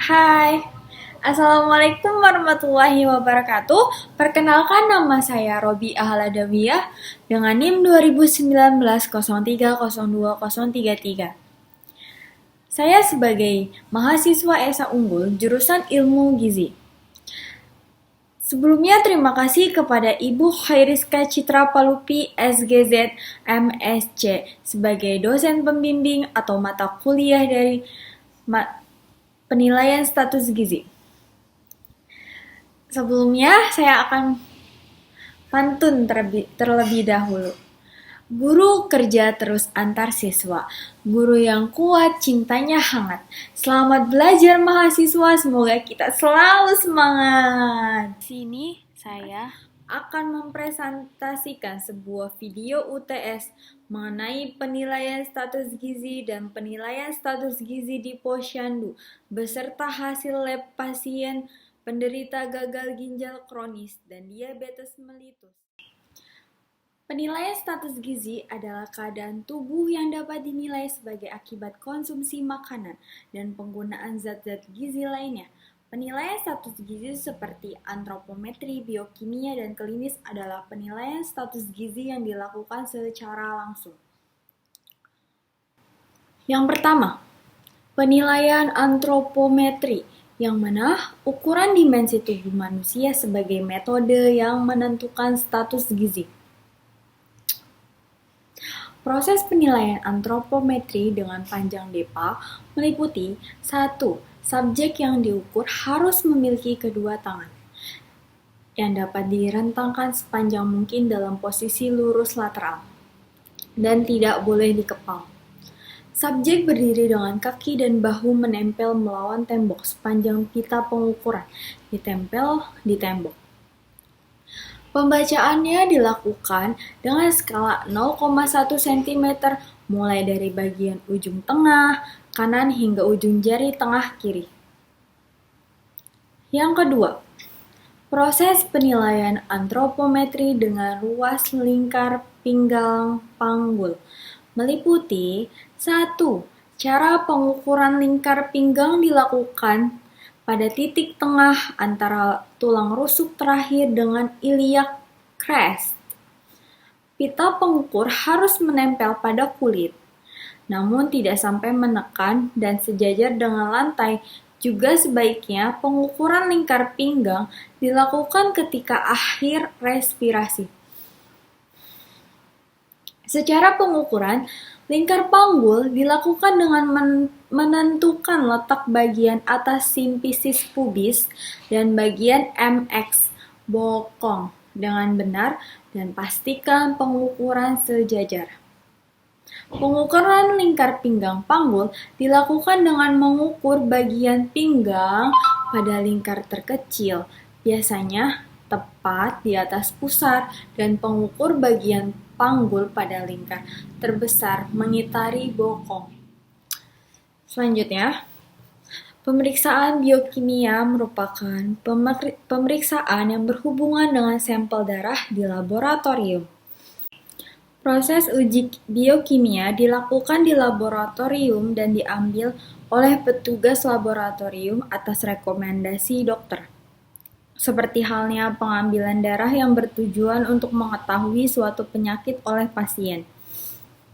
Hai, Assalamualaikum warahmatullahi wabarakatuh. Perkenalkan nama saya Robi Ahladawiyah dengan NIM 2019 030233. Saya sebagai mahasiswa Esa Unggul jurusan Ilmu Gizi. Sebelumnya terima kasih kepada Ibu Khairiska Citra Palupi SGZ MSc sebagai dosen pembimbing atau mata kuliah dari penilaian status gizi. Sebelumnya saya akan pantun terlebih dahulu. Guru kerja terus antar siswa, guru yang kuat cintanya hangat. Selamat belajar mahasiswa, semoga kita selalu semangat. Di sini saya akan mempresentasikan sebuah video UTS mengenai penilaian status gizi dan penilaian status gizi di Posyandu beserta hasil lab pasien penderita gagal ginjal kronis dan diabetes mellitus. Penilaian status gizi adalah keadaan tubuh yang dapat dinilai sebagai akibat konsumsi makanan dan penggunaan zat-zat gizi lainnya. Penilaian status gizi seperti antropometri, biokimia, dan klinis adalah penilaian status gizi yang dilakukan secara langsung. Yang pertama, penilaian antropometri, yang mana ukuran dimensi tubuh manusia sebagai metode yang menentukan status gizi. Proses penilaian antropometri dengan panjang DEPA meliputi 1. Subjek yang diukur harus memiliki kedua tangan yang dapat direntangkan sepanjang mungkin dalam posisi lurus lateral dan tidak boleh dikepal. Subjek berdiri dengan kaki dan bahu menempel melawan tembok sepanjang pita pengukuran ditempel di tembok. Pembacaannya dilakukan dengan skala 0,1 cm mulai dari bagian ujung tengah kanan hingga ujung jari tengah kiri. Yang kedua, proses penilaian antropometri dengan ruas lingkar pinggang panggul meliputi 1. Cara pengukuran lingkar pinggang dilakukan pada titik tengah antara tulang rusuk terakhir dengan iliac crest. Pita pengukur harus menempel pada kulit, namun tidak sampai menekan dan sejajar dengan lantai. Juga sebaiknya pengukuran lingkar pinggang dilakukan ketika akhir respirasi. Secara pengukuran, lingkar panggul dilakukan dengan menentukan letak bagian atas simfisis pubis dan bagian MX bokong dengan benar dan pastikan pengukuran sejajar. Pengukuran lingkar pinggang panggul dilakukan dengan mengukur bagian pinggang pada lingkar terkecil, biasanya tepat di atas pusar, dan pengukur bagian panggul pada lingkar terbesar mengitari bokong. Selanjutnya, pemeriksaan biokimia merupakan pemeriksaan yang berhubungan dengan sampel darah di laboratorium. Proses uji biokimia dilakukan di laboratorium dan diambil oleh petugas laboratorium atas rekomendasi dokter. Seperti halnya pengambilan darah yang bertujuan untuk mengetahui suatu penyakit oleh pasien.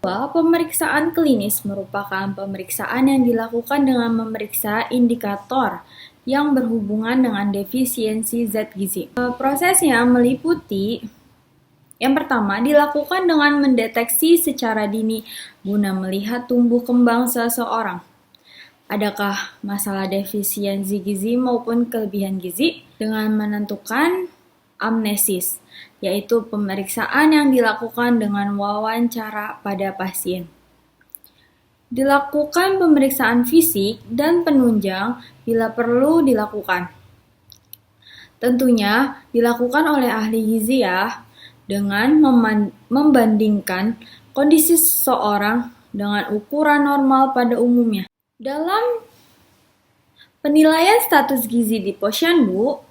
Pemeriksaan klinis merupakan pemeriksaan yang dilakukan dengan memeriksa indikator yang berhubungan dengan defisiensi zat gizi. Prosesnya meliputi yang pertama, dilakukan dengan mendeteksi secara dini guna melihat tumbuh kembang seseorang. Adakah masalah defisiensi gizi maupun kelebihan gizi dengan menentukan amnesis, yaitu pemeriksaan yang dilakukan dengan wawancara pada pasien. Dilakukan pemeriksaan fisik dan penunjang bila perlu dilakukan. Tentunya dilakukan oleh ahli gizi ya, dengan membandingkan kondisi seseorang dengan ukuran normal pada umumnya. Dalam penilaian status gizi di Posyandu,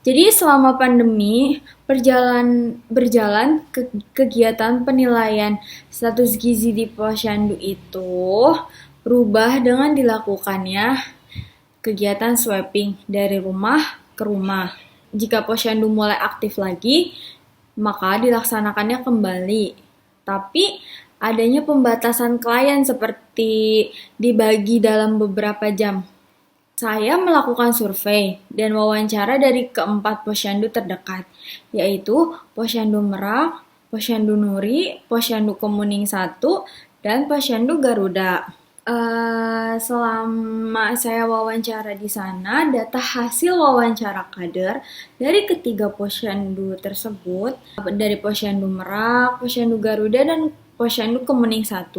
jadi selama pandemi berjalan kegiatan penilaian status gizi di Posyandu itu berubah dengan dilakukannya kegiatan swapping dari rumah ke rumah. Jika posyandu mulai aktif lagi, maka dilaksanakannya kembali. Tapi adanya pembatasan klien seperti dibagi dalam beberapa jam. Saya melakukan survei dan wawancara dari keempat posyandu terdekat, yaitu Posyandu Merak, Posyandu Nuri, Posyandu Kemuning 1, dan Posyandu Garuda. Selama saya wawancara di sana, data hasil wawancara kader dari ketiga posyandu tersebut, dari Posyandu Merak, Posyandu Garuda, dan Posyandu Kemuning 1,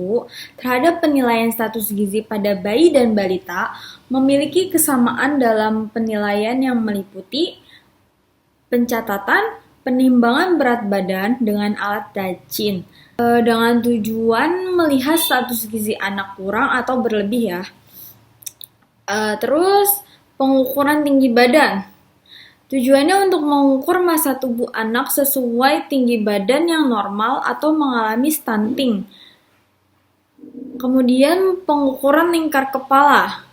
terhadap penilaian status gizi pada bayi dan balita memiliki kesamaan dalam penilaian yang meliputi pencatatan, penimbangan berat badan dengan alat Dacin, dengan tujuan melihat status gizi anak kurang atau berlebih ya. Terus pengukuran tinggi badan. Tujuannya untuk mengukur massa tubuh anak sesuai tinggi badan yang normal atau mengalami stunting. Kemudian pengukuran lingkar kepala.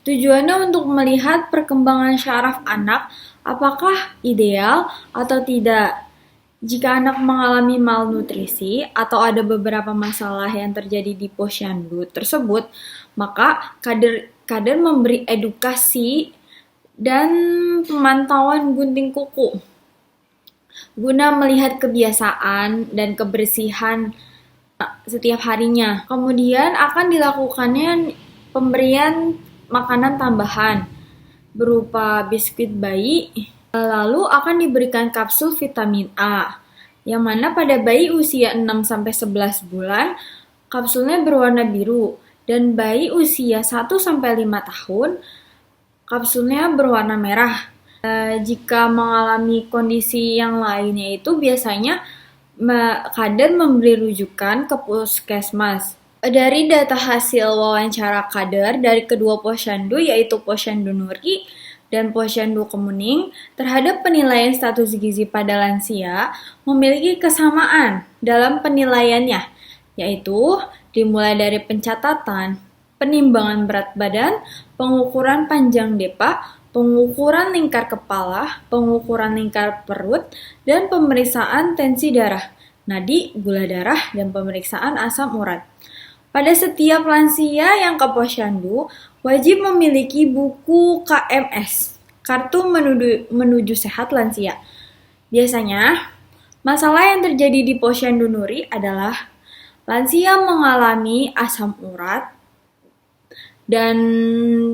Tujuannya untuk melihat perkembangan syaraf anak apakah ideal atau tidak. Jika anak mengalami malnutrisi atau ada beberapa masalah yang terjadi di posyandu tersebut, maka kader memberi edukasi dan pemantauan gunting kuku guna melihat kebiasaan dan kebersihan setiap harinya. Kemudian akan dilakukannya pemberian makanan tambahan berupa biskuit bayi. Lalu akan diberikan kapsul vitamin A, yang mana pada bayi usia 6-11 bulan, kapsulnya berwarna biru, dan bayi usia 1-5 tahun, kapsulnya berwarna merah. Jika mengalami kondisi yang lainnya itu biasanya kader memberi rujukan ke puskesmas. Dari data hasil wawancara kader dari kedua posyandu, yaitu Posyandu Nuri dan Posyandu Kemuning, terhadap penilaian status gizi pada lansia memiliki kesamaan dalam penilaiannya, yaitu dimulai dari pencatatan, penimbangan berat badan, pengukuran panjang depa, pengukuran lingkar kepala, pengukuran lingkar perut, dan pemeriksaan tensi darah, nadi, gula darah, dan pemeriksaan asam urat. Pada setiap lansia yang ke posyandu, wajib memiliki buku KMS, Kartu Menuju Sehat Lansia. Biasanya, masalah yang terjadi di Posyandu Nuri adalah lansia mengalami asam urat, dan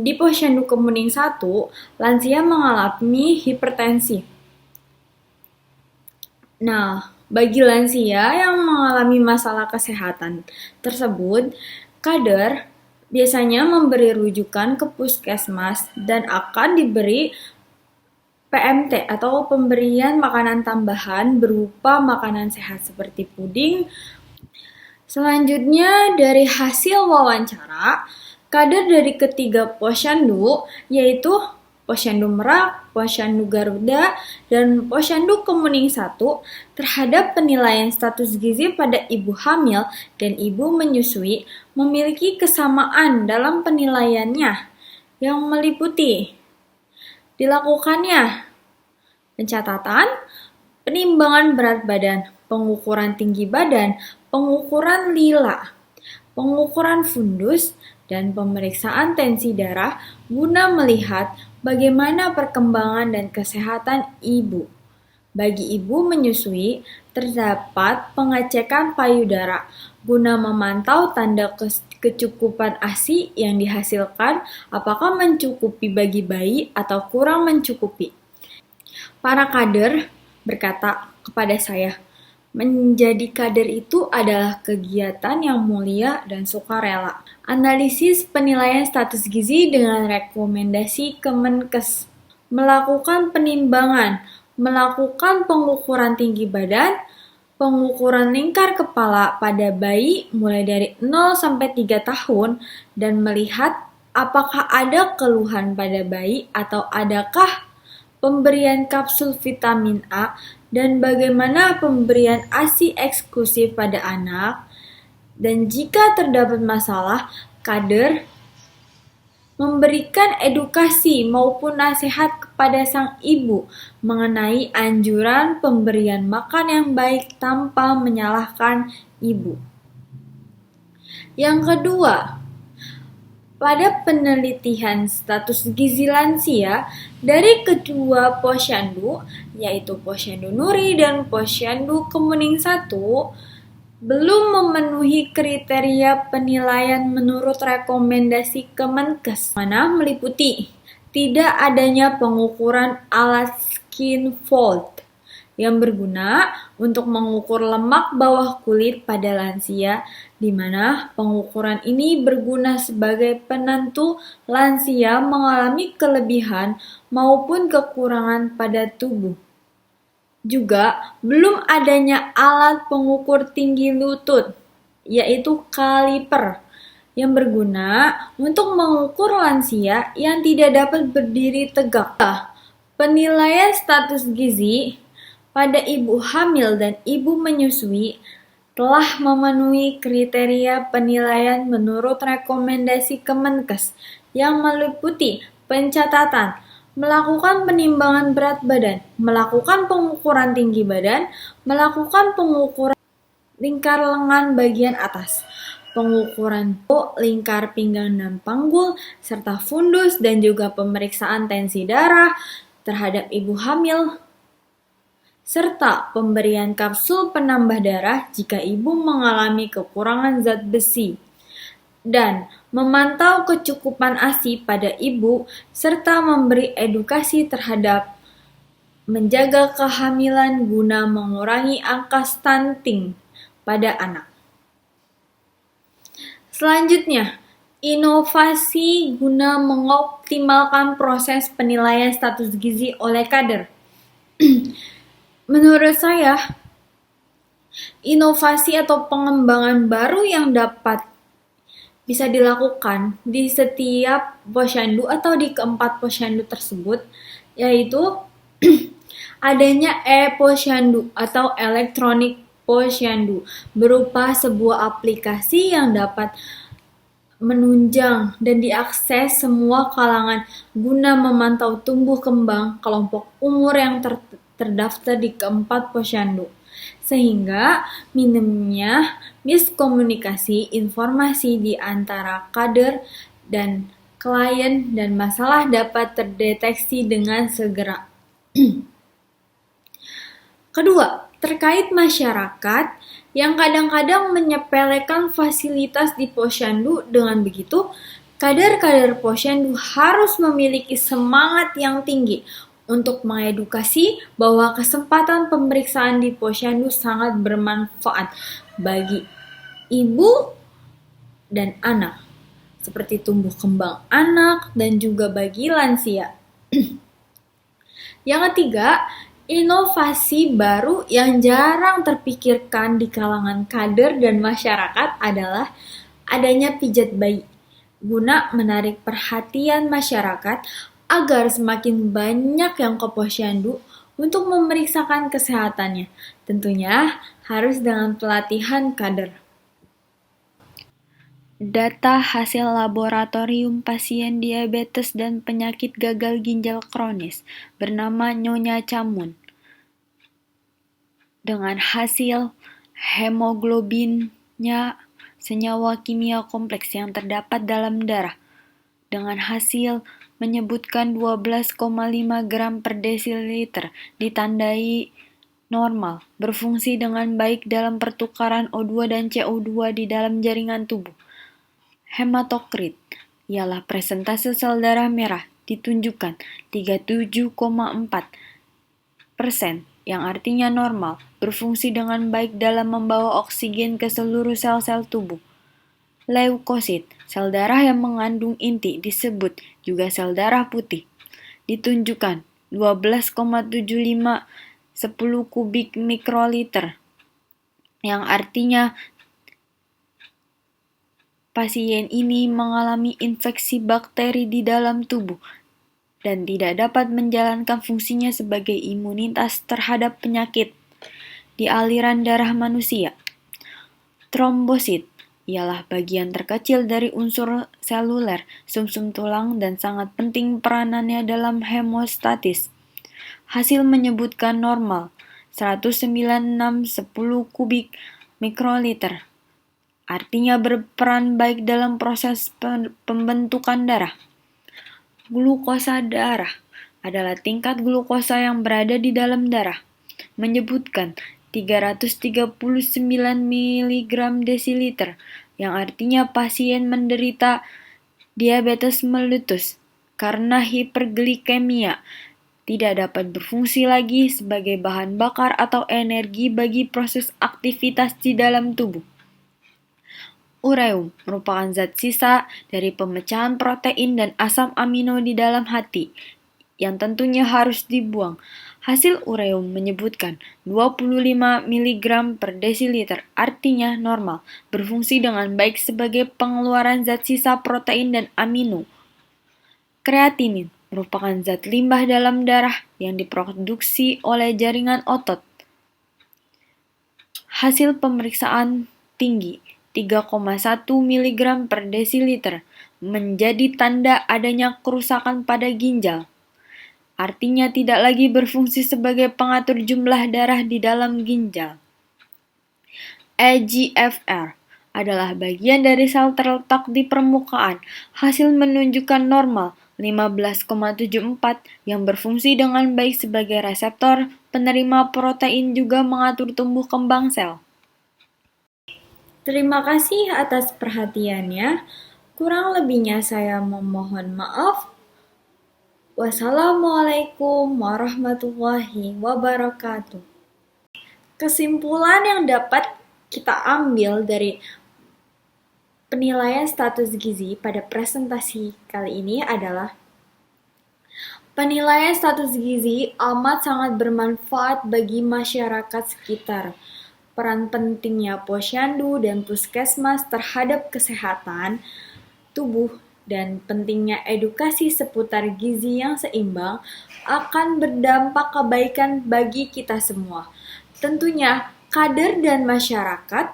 di Posyandu Kemuning 1, lansia mengalami hipertensi. Nah, bagi lansia yang mengalami masalah kesehatan tersebut, kader biasanya memberi rujukan ke puskesmas dan akan diberi PMT atau pemberian makanan tambahan berupa makanan sehat seperti puding. Selanjutnya, dari hasil wawancara, kader dari ketiga posyandu, yaitu Posyandu Merak, Posyandu Garuda, dan Posyandu Kemuning 1, terhadap penilaian status gizi pada ibu hamil dan ibu menyusui memiliki kesamaan dalam penilaiannya yang meliputi dilakukannya pencatatan, penimbangan berat badan, pengukuran tinggi badan, pengukuran lila, pengukuran fundus, dan pemeriksaan tensi darah guna melihat bagaimana perkembangan dan kesehatan ibu. Bagi ibu menyusui, terdapat pengecekan payudara guna memantau tanda kecukupan ASI yang dihasilkan apakah mencukupi bagi bayi atau kurang mencukupi. Para kader berkata kepada saya, menjadi kader itu adalah kegiatan yang mulia dan sukarela. Analisis penilaian status gizi dengan rekomendasi Kemenkes. Melakukan penimbangan, melakukan pengukuran tinggi badan, pengukuran lingkar kepala pada bayi mulai dari 0-3 tahun, dan melihat apakah ada keluhan pada bayi atau adakah pemberian kapsul vitamin A, dan bagaimana pemberian ASI eksklusif pada anak. Dan jika terdapat masalah, kader memberikan edukasi maupun nasihat kepada sang ibu mengenai anjuran pemberian makan yang baik tanpa menyalahkan ibu. Yang kedua, pada penelitian status gizi lansia dari kedua posyandu, yaitu Posyandu Nuri dan Posyandu Kemuning 1, belum memenuhi kriteria penilaian menurut rekomendasi Kemenkes, mana meliputi tidak adanya pengukuran alat skin fold yang berguna untuk mengukur lemak bawah kulit pada lansia, di mana pengukuran ini berguna sebagai penentu lansia mengalami kelebihan maupun kekurangan pada tubuh. Juga belum adanya alat pengukur tinggi lutut, yaitu kaliper, yang berguna untuk mengukur lansia yang tidak dapat berdiri tegak. Penilaian status gizi pada ibu hamil dan ibu menyusui telah memenuhi kriteria penilaian menurut rekomendasi Kemenkes yang meliputi pencatatan, melakukan penimbangan berat badan, melakukan pengukuran tinggi badan, melakukan pengukuran lingkar lengan bagian atas, pengukuran lingkar pinggang dan panggul, serta fundus dan juga pemeriksaan tensi darah terhadap ibu hamil, serta pemberian kapsul penambah darah jika ibu mengalami kekurangan zat besi, dan memantau kecukupan ASI pada ibu, serta memberi edukasi terhadap menjaga kehamilan guna mengurangi angka stunting pada anak. Selanjutnya, inovasi guna mengoptimalkan proses penilaian status gizi oleh kader. Menurut saya, inovasi atau pengembangan baru yang dapat bisa dilakukan di setiap posyandu atau di keempat posyandu tersebut, yaitu adanya e-posyandu atau elektronik posyandu, berupa sebuah aplikasi yang dapat menunjang dan diakses semua kalangan guna memantau tumbuh kembang kelompok umur yang terdaftar di keempat posyandu, sehingga minimnya miskomunikasi informasi di antara kader dan klien dan masalah dapat terdeteksi dengan segera. Kedua, terkait masyarakat yang kadang-kadang menyepelekan fasilitas di posyandu. Dengan begitu, kader-kader posyandu harus memiliki semangat yang tinggi untuk mengedukasi bahwa kesempatan pemeriksaan di posyandu sangat bermanfaat bagi ibu dan anak, seperti tumbuh kembang anak dan juga bagi lansia. Yang ketiga, inovasi baru yang jarang terpikirkan di kalangan kader dan masyarakat adalah adanya pijat bayi, guna menarik perhatian masyarakat agar semakin banyak yang ke posyandu untuk memeriksakan kesehatannya. Tentunya harus dengan pelatihan kader. Data hasil laboratorium pasien diabetes dan penyakit gagal ginjal kronis bernama Nyonya Camun, dengan hasil hemoglobinnya senyawa kimia kompleks yang terdapat dalam darah, dengan hasil menyebutkan 12,5 gram per desiliter, ditandai normal, berfungsi dengan baik dalam pertukaran O2 dan CO2 di dalam jaringan tubuh. Hematokrit ialah presentase sel darah merah ditunjukkan 37,4%, yang artinya normal, berfungsi dengan baik dalam membawa oksigen ke seluruh sel-sel tubuh. Leukosit, sel darah yang mengandung inti, disebut juga sel darah putih, ditunjukkan 12,75 10 kubik mikroliter, yang artinya pasien ini mengalami infeksi bakteri di dalam tubuh dan tidak dapat menjalankan fungsinya sebagai imunitas terhadap penyakit di aliran darah manusia. Trombosit ialah bagian terkecil dari unsur seluler, sumsum tulang, dan sangat penting peranannya dalam hemostatis. Hasil menyebutkan normal 196/10 kubik mikroliter. Artinya berperan baik dalam proses pembentukan darah. Glukosa darah adalah tingkat glukosa yang berada di dalam darah. Menyebutkan 339 mg desiliter, yang artinya pasien menderita diabetes mellitus karena hiperglikemia tidak dapat berfungsi lagi sebagai bahan bakar atau energi bagi proses aktivitas di dalam tubuh. Ureum merupakan zat sisa dari pemecahan protein dan asam amino di dalam hati, yang tentunya harus dibuang. Hasil ureum menyebutkan 25 mg per desiliter, artinya normal, berfungsi dengan baik sebagai pengeluaran zat sisa protein dan amino. Kreatinin merupakan zat limbah dalam darah yang diproduksi oleh jaringan otot. Hasil pemeriksaan tinggi 3,1 mg per desiliter menjadi tanda adanya kerusakan pada ginjal. Artinya tidak lagi berfungsi sebagai pengatur jumlah darah di dalam ginjal. EGFR adalah bagian dari sel terletak di permukaan. Hasil menunjukkan normal 15,74 yang berfungsi dengan baik sebagai reseptor penerima protein, juga mengatur tumbuh kembang sel. Terima kasih atas perhatiannya. Kurang lebihnya saya memohon maaf. Wassalamualaikum warahmatullahi wabarakatuh. Kesimpulan yang dapat kita ambil dari penilaian status gizi pada presentasi kali ini adalah penilaian status gizi amat sangat bermanfaat bagi masyarakat sekitar. Peran pentingnya posyandu dan puskesmas terhadap kesehatan tubuh dan pentingnya edukasi seputar gizi yang seimbang akan berdampak kebaikan bagi kita semua. Tentunya kader dan masyarakat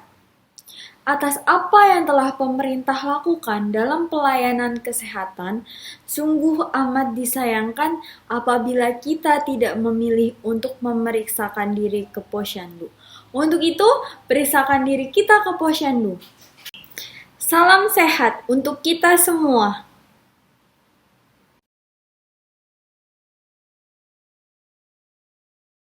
atas apa yang telah pemerintah lakukan dalam pelayanan kesehatan. Sungguh amat disayangkan apabila kita tidak memilih untuk memeriksakan diri ke posyandu. Untuk itu, periksakan diri kita ke posyandu. Salam sehat untuk kita semua.